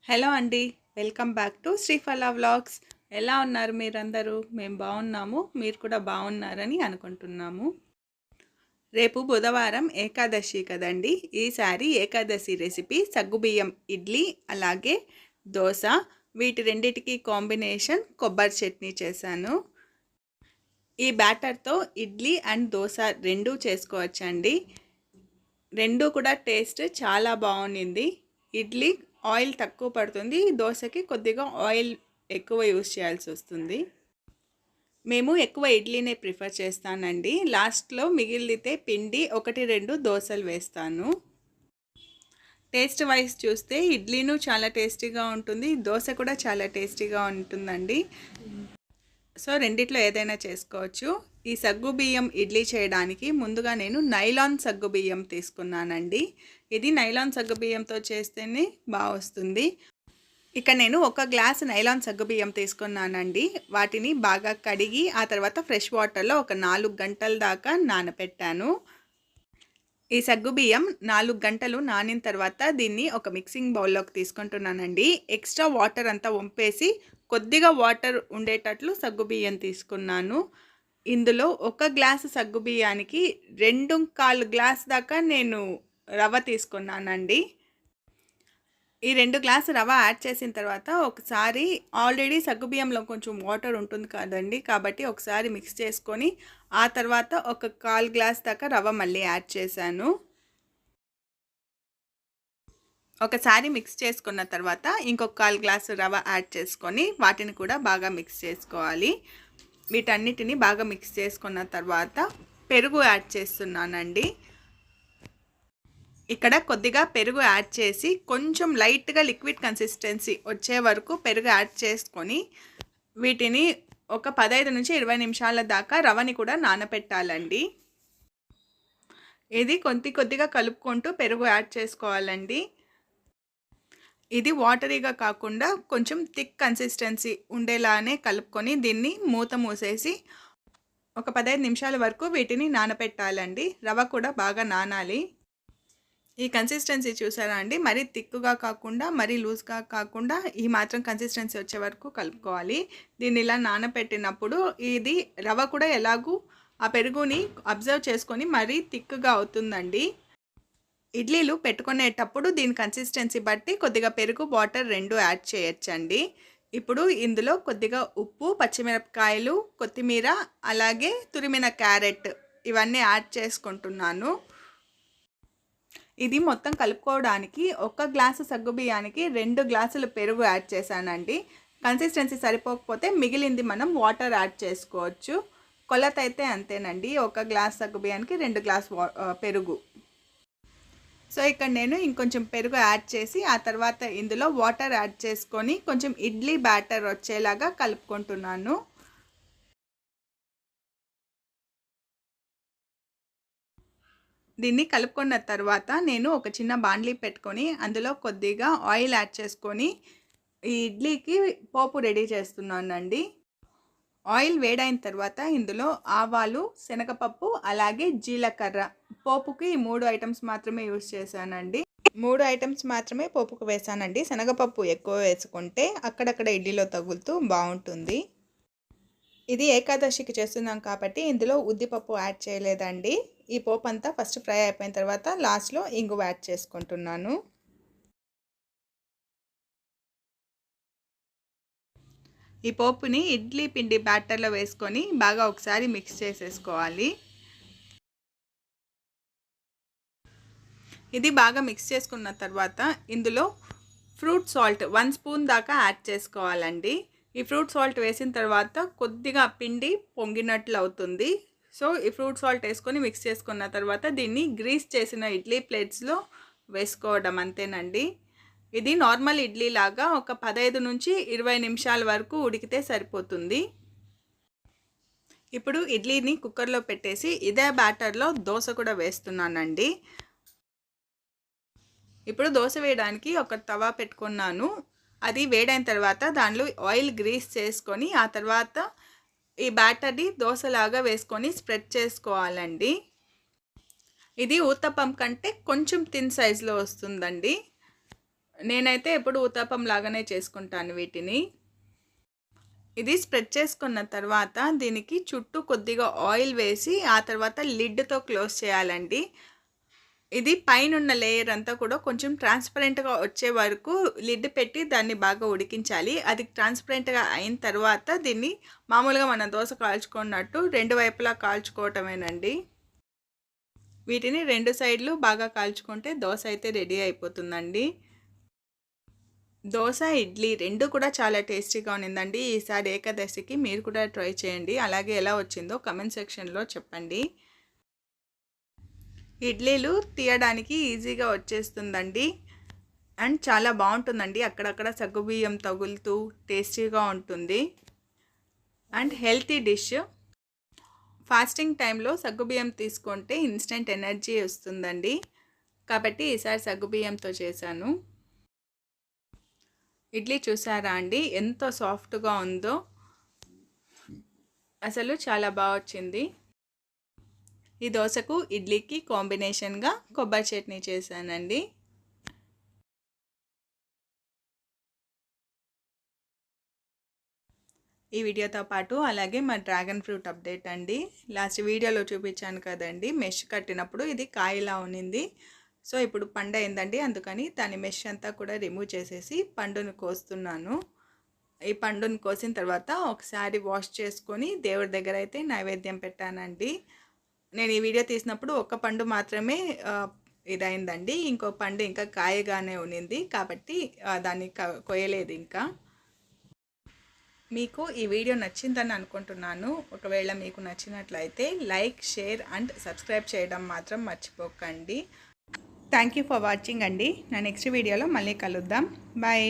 Hello అండి. Welcome back to Sriphala vlogs. ఎలా ఉన్నారు మీరందరూ? మేము బాగున్నాము, మీరు కూడా బాగున్నారని అనుకుంటున్నాము. రేపు బుధవారం ఏకాదశి కదండి. ఈసారి ఏకాదశి రెసిపీ సగ్గుబియ్యం ఇడ్లీ అలాగే దోశ, వీటి రెండిటికి కాంబినేషన్ కొబ్బరి చట్నీ చేశాను. ఈ బ్యాటర్తో ఇడ్లీ అండ్ దోశ రెండూ చేసుకోవచ్చండి. రెండూ కూడా టేస్ట్ చాలా బాగుంది. ఇడ్లీ ఆయిల్ తక్కువ పడుతుంది, దోశకి కొద్దిగా ఆయిల్ ఎక్కువ యూస్ చేయాల్సి వస్తుంది. మేము ఎక్కువ ఇడ్లీనే ప్రిఫర్ చేస్తానండి. లాస్ట్లో మిగిలితే పిండి 1-2 దోశలు వేస్తాను. టేస్ట్ వైజ్ చూస్తే ఇడ్లీను చాలా టేస్టీగా ఉంటుంది, దోశ కూడా చాలా టేస్టీగా ఉంటుందండి. సో రెండిట్లో ఏదైనా చేసుకోవచ్చు. ఈ సగ్గుబియ్యం ఇడ్లీ చేయడానికి ముందుగా నేను నైలాన్ సగ్గుబియ్యం తీసుకున్నానండి. ఇది నైలాన్ సగ్గుబియ్యంతో చేస్తేనే బాగా వస్తుంది. ఇక నేను 1 గ్లాస్ నైలాన్ సగ్గుబియ్యం తీసుకున్నానండి. వాటిని బాగా కడిగి ఆ తర్వాత ఫ్రెష్ వాటర్లో ఒక 4 గంటల దాకా నానబెట్టాను. ఈ సగ్గుబియ్యం 4 గంటలు నానిన తర్వాత దీన్ని ఒక మిక్సింగ్ బౌల్లోకి తీసుకుంటున్నానండి. ఎక్స్ట్రా వాటర్ అంతా వంపేసి కొద్దిగా వాటర్ ఉండేటట్లు సగ్గుబియ్యం తీసుకున్నాను. ఇందులో 1 గ్లాసు సగ్గుబియ్యానికి 2.25 గ్లాస్ దాకా నేను రవ్వ తీసుకున్నానండి. ఈ 2 గ్లాసు రవ్వ యాడ్ చేసిన తర్వాత ఒకసారి ఆల్రెడీ సగ్గుబియ్యంలో కొంచెం వాటర్ ఉంటుంది కదండి, కాబట్టి ఒకసారి మిక్స్ చేసుకొని ఆ తర్వాత 1/4 గ్లాస్ దాకా రవ్వ మళ్ళీ యాడ్ చేశాను. ఒకసారి మిక్స్ చేసుకున్న తర్వాత ఇంకొక 1/4 గ్లాసు రవ్వ యాడ్ చేసుకొని వాటిని కూడా బాగా మిక్స్ చేసుకోవాలి. వీటన్నిటిని బాగా మిక్స్ చేసుకున్న తర్వాత పెరుగు యాడ్ చేస్తున్నానండి. ఇక్కడ కొద్దిగా పెరుగు యాడ్ చేసి కొంచెం లైట్గా లిక్విడ్ కన్సిస్టెన్సీ వచ్చే వరకు పెరుగు యాడ్ చేసుకొని వీటిని ఒక 15-20 నిమిషాల దాకా రవ్వని కూడా నానబెట్టాలండి. ఇది కొద్దిగా కలుపుకుంటూ పెరుగు యాడ్ చేసుకోవాలండి. ఇది వాటరీగా కాకుండా కొంచెం థిక్ కన్సిస్టెన్సీ ఉండేలానే కలుపుకొని దీన్ని మూత మూసేసి ఒక 15 నిమిషాల వరకు వీటిని నానబెట్టాలండి. రవ్వ కూడా బాగా నానాలి. ఈ కన్సిస్టెన్సీ చూసారా అండి, మరీ థిక్గా కాకుండా మరీ లూజ్గా కాకుండా ఈ మాత్రం కన్సిస్టెన్సీ వచ్చే వరకు కలుపుకోవాలి. దీన్ని ఇలా నానబెట్టినప్పుడు ఇది రవ్వ కూడా ఎలాగూ ఆ పెరుగుని అబ్జర్వ్ చేసుకొని మరీ థిక్గా అవుతుందండి. ఇడ్లీలు పెట్టుకునేటప్పుడు దీని కన్సిస్టెన్సీ బట్టి కొద్దిగా పెరుగు వాటర్ 2 యాడ్ చేయొచ్చండి. ఇప్పుడు ఇందులో కొద్దిగా ఉప్పు, పచ్చిమిరపకాయలు, కొత్తిమీర అలాగే తురిమిన క్యారెట్ ఇవన్నీ యాడ్ చేసుకుంటున్నాను. ఇది మొత్తం కలుపుకోవడానికి 1 గ్లాసు సగ్గుబియ్యానికి 2 గ్లాసులు పెరుగు యాడ్ చేశానండి. కన్సిస్టెన్సీ సరిపోకపోతే మిగిలింది మనం వాటర్ యాడ్ చేసుకోవచ్చు. కొలత అయితే అంతేనండి, 1 గ్లాస్ సగ్గుబియ్యానికి 2 గ్లాసు పెరుగు. సో ఇక్కడ నేను ఇంకొంచెం పెరుగు యాడ్ చేసి ఆ తర్వాత ఇందులో వాటర్ యాడ్ చేసుకొని కొంచెం ఇడ్లీ బ్యాటర్ వచ్చేలాగా కలుపుకుంటున్నాను. దీన్ని కలుపుకున్న తర్వాత నేను ఒక చిన్న బాండ్లీ పెట్టుకొని అందులో కొద్దిగా ఆయిల్ యాడ్ చేసుకొని ఈ ఇడ్లీకి పోపు రెడీ చేస్తున్నానండి. ఆయిల్ వేడైన తర్వాత ఇందులో ఆవాలు, శనగపప్పు అలాగే జీలకర్ర, పోపుకి 3 ఐటమ్స్ మాత్రమే యూజ్ చేశానండి. 3 ఐటమ్స్ మాత్రమే పోపుకు వేసానండి. శనగపప్పు ఎక్కువ వేసుకుంటే అక్కడక్కడ ఇడ్లీలో తగులుతూ బాగుంటుంది. ఇది ఏకాదశికి చేస్తున్నాం కాబట్టి ఇందులో ఉద్దిపప్పు యాడ్ చేయలేదండి. ఈ పోపు అంతా ఫస్ట్ ఫ్రై అయిపోయిన తర్వాత లాస్ట్లో ఇంగువ యాడ్ చేసుకుంటున్నాను. ఈ పోపుని ఇడ్లీ పిండి బ్యాటర్లో వేసుకొని బాగా ఒకసారి మిక్స్ చేసేసుకోవాలి. ఇది బాగా మిక్స్ చేసుకున్న తర్వాత ఇందులో ఫ్రూట్ సాల్ట్ 1 స్పూన్ దాకా యాడ్ చేసుకోవాలండి. ఈ ఫ్రూట్ సాల్ట్ వేసిన తర్వాత కొద్దిగా పిండి పొంగినట్లు అవుతుంది. సో ఈ ఫ్రూట్ సాల్ట్ వేసుకొని మిక్స్ చేసుకున్న తర్వాత దీన్ని గ్రీస్ చేసిన ఇడ్లీ ప్లేట్స్లో వేసుకోవడం అంతేనండి. ఇది నార్మల్ ఇడ్లీ లాగా ఒక 15-20 నిమిషాల వరకు ఉడికితే సరిపోతుంది. ఇప్పుడు ఇడ్లీని కుక్కర్లో పెట్టేసి ఇదే బ్యాటర్లో దోశ కూడా వేస్తున్నానండి. ఇప్పుడు దోశ వేయడానికి ఒక తవా పెట్టుకున్నాను. అది వేడైన తర్వాత దానిలో ఆయిల్ గ్రీస్ చేసుకొని ఆ తర్వాత ఈ బ్యాటర్ని దోశలాగా వేసుకొని స్ప్రెడ్ చేసుకోవాలండి. ఇది ఊతప్పం కంటే కొంచెం థిన్ సైజులో వస్తుందండి. నేనైతే ఎప్పుడు ఊతప్పం లాగానే చేసుకుంటాను వీటిని. ఇది స్ప్రెడ్ చేసుకున్న తర్వాత దీనికి చుట్టూ కొద్దిగా ఆయిల్ వేసి ఆ తర్వాత లిడ్తో క్లోజ్ చేయాలండి. ఇది పైనున్న లేయర్ అంతా కూడా కొంచెం ట్రాన్స్పరెంట్గా వచ్చే వరకు లిడ్ పెట్టి దాన్ని బాగా ఉడికించాలి. అది ట్రాన్స్పరెంట్గా అయిన తర్వాత దీన్ని మామూలుగా మనం దోశ కాల్చుకున్నట్టు 2 వైపులా కాల్చుకోవటమేనండి. వీటిని 2 సైడ్లు బాగా కాల్చుకుంటే దోశ అయితే రెడీ అయిపోతుందండి. దోశ, ఇడ్లీ 2 కూడా చాలా టేస్టీగా ఉన్నిందండి. ఈసారి ఏకాదశికి మీరు కూడా ట్రై చేయండి. అలాగే ఎలా వచ్చిందో కామెంట్ సెక్షన్లో చెప్పండి. ఇడ్లీలు తీయడానికి ఈజీగా వచ్చేస్తుందండి. అండ్ చాలా బాగుంటుందండి. అక్కడక్కడ సగ్గుబియ్యం తగులుతూ టేస్టీగా ఉంటుంది. And healthy dish. ఫాస్టింగ్ టైంలో సగ్గుబియ్యం తీసుకుంటే ఇన్స్టెంట్ ఎనర్జీ వస్తుందండి. కాబట్టి ఈసారి సగ్గుబియ్యంతో చేశాను. ఇడ్లీ చూసారా అండి ఎంత సాఫ్ట్గా ఉందో, అసలు చాలా బాగా వచ్చింది. ఈ దోశకు ఇడ్లీకి కాంబినేషన్గా కొబ్బరి చట్నీ చేశానండి. ఈ వీడియోతో పాటు అలాగే మా డ్రాగన్ ఫ్రూట్ అప్డేట్ అండి. లాస్ట్ వీడియోలో చూపించాను కదండి, మెష్ కట్టినప్పుడు ఇది కాయలా ఉన్నింది. సో ఇప్పుడు పండు అయిందండి, అందుకని దాని మెష్ అంతా కూడా రిమూవ్ చేసేసి పండును కోస్తున్నాను. ఈ పండును కోసిన తర్వాత ఒకసారి వాష్ చేసుకొని దేవుడి దగ్గర అయితే నైవేద్యం పెట్టానండి. నేను ఈ వీడియో తీసినప్పుడు ఒక పండు మాత్రమే ఇదైందండి, ఇంకో పండు ఇంకా కాయగానే ఉన్నింది కాబట్టి దాన్ని కొయ్యలేదు ఇంకా. మీకు ఈ వీడియో నచ్చిందని అనుకుంటున్నాను. ఒకవేళ మీకు నచ్చినట్లయితే లైక్, షేర్ అండ్ సబ్స్క్రైబ్ చేయడం మాత్రం మర్చిపోకండి. థ్యాంక్ యూ ఫర్ వాచింగ్ అండి. నా నెక్స్ట్ వీడియోలో మళ్ళీ కలుద్దాం. బాయ్.